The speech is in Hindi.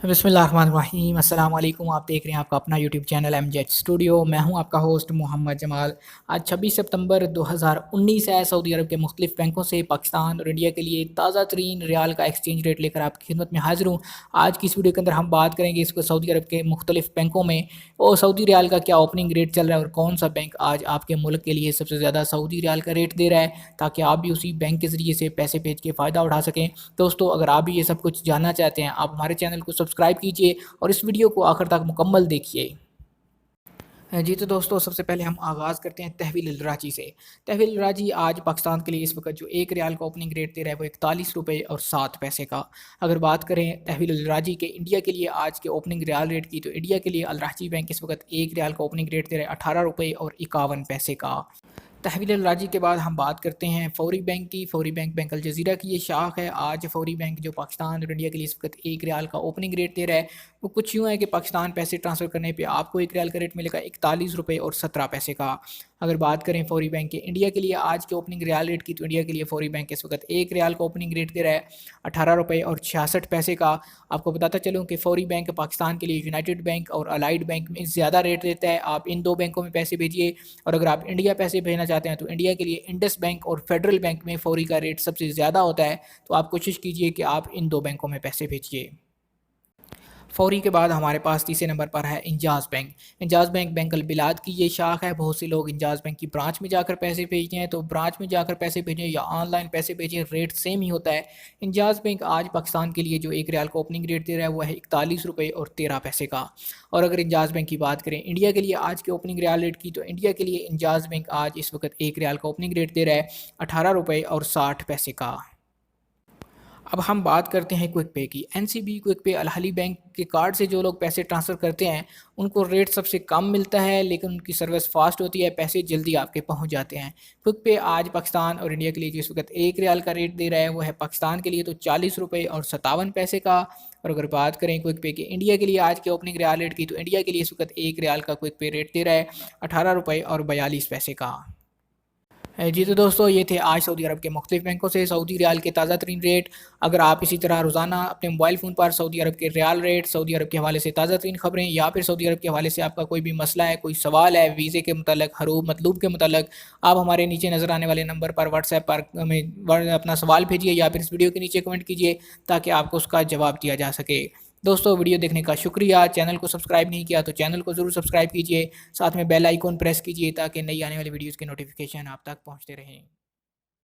बिस्मिल्लाहिर्रहमानिर्रहीम अस्सलाम वालेकुम। आप देख रहे हैं आपका अपना यूट्यूब चैनल एमजेड स्टूडियो। मैं हूं आपका होस्ट मोहम्मद जमाल। आज 26 सितंबर 2019 है। सऊदी अरब के मुख्तलिफ बैंकों से पाकिस्तान और इंडिया के लिए ताज़ा तरीन रियाल का एक्सचेंज रेट लेकर आपकी खिदमत में हाजिर हूँ। आज की इस वीडियो के अंदर हम बात करेंगे इसको सऊदी अरब के मुख्तलिफ बैंकों में और सऊदी रियाल का क्या ओपनिंग रेट चल रहा है और कौन सा बैंक आज आपके मुल्क के लिए सबसे ज़्यादा सऊदी रियाल का रेट दे रहा है, ताकि आप भी उसी बैंक के ज़रिए से पैसे भेज के फ़ायदा उठा सकें। दोस्तों, अगर आप भी ये सब कुछ जानना चाहते हैं, आप हमारे चैनल को सब्सक्राइब कीजिए और इस वीडियो को आखिर तक मुकम्मल देखिए। जी तो दोस्तों, सबसे पहले हम आगाज़ करते हैं तहवील अल राजी से। तहवील अल राजी आज पाकिस्तान के लिए इस वक्त जो एक रियाल का ओपनिंग रेट दे रहा है वो 41 रुपये और 7 पैसे का। अगर बात करें तहवील अल राजी के इंडिया के लिए आज के ओपनिंग रियाल रेट की, तो इंडिया के लिए अल राजी बैंक इस वक्त एक रियाल का ओपनिंग रेट दे रहा है 18 रुपये और 51 पैसे का। तहवील अल राजी के बाद हम बात करते हैं फौरी बैंक की। फौरी बैंक बैंक अल जज़ीरा की ये शाख है। आज फौरी बैंक जो पाकिस्तान और इंडिया के लिए इस वक्त एक रियाल का ओपनिंग रेट दे रहा है वो कुछ यूँ है कि पाकिस्तान पैसे ट्रांसफ़र करने पे आपको एक रियाल का रेट मिलेगा 41 रुपये और 17 पैसे का। अगर बात करें फौरी बैंक के इंडिया के लिए आज के ओपनिंग रियाल रेट की, तो इंडिया के लिए फौरी बैंक इस वक्त एक रियाल का ओपनिंग रेट दे रहा है 18 रुपये और 66 पैसे का। आपको बताता चलूँ कि फौरी बैंक पाकिस्तान के लिए यूनाइटेड बैंक और अलाइड बैंक में ज़्यादा रेट देता है। आप इन दो बैंकों में पैसे भेजिए, और अगर आप इंडिया पैसे भेजना चाहते हैं तो इंडिया के लिए इंडस बैंक और फेडरल बैंक में फौरी का रेट सबसे ज़्यादा होता है। तो आप कोशिश कीजिए कि आप इन दो बैंकों में पैसे भेजिए। फौरी के बाद हमारे पास तीसरे नंबर पर है इंजाज़ बैंक। इंजाज़ बैंक बैंक अल बिलाद की ये शाख है। बहुत से लोग इंजाज़ बैंक की ब्रांच में जाकर पैसे भेजते हैं, तो ब्रांच में जाकर पैसे भेजें या ऑनलाइन पैसे भेजें, रेट सेम ही होता है। इंजाज़ बैंक आज पाकिस्तान के लिए जो एक रियाल का ओपनिंग रेट दे रहा है वो है 41 रुपये और 13 पैसे का। और अगर इंजाज़ बैंक की बात करें इंडिया के लिए आज के ओपनिंग रियाल रेट की, तो इंडिया के लिए इंजाज़ बैंक आज इस वक्त एक रियाल का ओपनिंग रेट दे रहा है 18 रुपये और 60 पैसे का। अब हम बात करते हैं क्विक पे की। एनसीबी क्विक पे अल अहली बैंक के कार्ड से जो लोग पैसे ट्रांसफ़र करते हैं उनको रेट सबसे कम मिलता है, लेकिन उनकी सर्विस फास्ट होती है, पैसे जल्दी आपके पहुंच जाते हैं। क्विक पे आज पाकिस्तान और इंडिया के लिए जिस वक्त एक रियाल का रेट दे रहा है वो है पाकिस्तान के लिए तो 40 रुपये और 57 पैसे का। और अगर बात करें क्विक पे के इंडिया के लिए आज के ओपनिंग रियाल रेट की, तो इंडिया के लिए इस वक्त एक रियाल का क्विक पे रेट दे रहा है 18 रुपये और 42 पैसे का। जी तो दोस्तों, ये थे आज सऊदी अरब के मुख्तलिफ बैंकों से सऊदी रियाल के ताज़ा तरीन रेट। अगर आप इसी तरह रोज़ाना अपने मोबाइल फ़ोन पर सऊदी अरब के रियाल रेट, सऊदी अरब के हवाले से ताज़ा तरीन खबरें, या फिर सऊदी अरब के हवाले से आपका कोई भी मसला है, कोई सवाल है वीज़े के मतलब, हरूब मतलूब के मतलब, आप हमारे नीचे नज़र आने वाले नंबर पर व्हाट्सएप पर हमें अपना सवाल भेजिए या फिर इस वीडियो के नीचे कमेंट कीजिए, ताकि आपको उसका जवाब दिया जा सके। दोस्तों, वीडियो देखने का शुक्रिया। चैनल को सब्सक्राइब नहीं किया तो चैनल को ज़रूर सब्सक्राइब कीजिए, साथ में बेल आइकॉन प्रेस कीजिए ताकि नई आने वाली वीडियोज़ के नोटिफिकेशन आप तक पहुँचते रहें।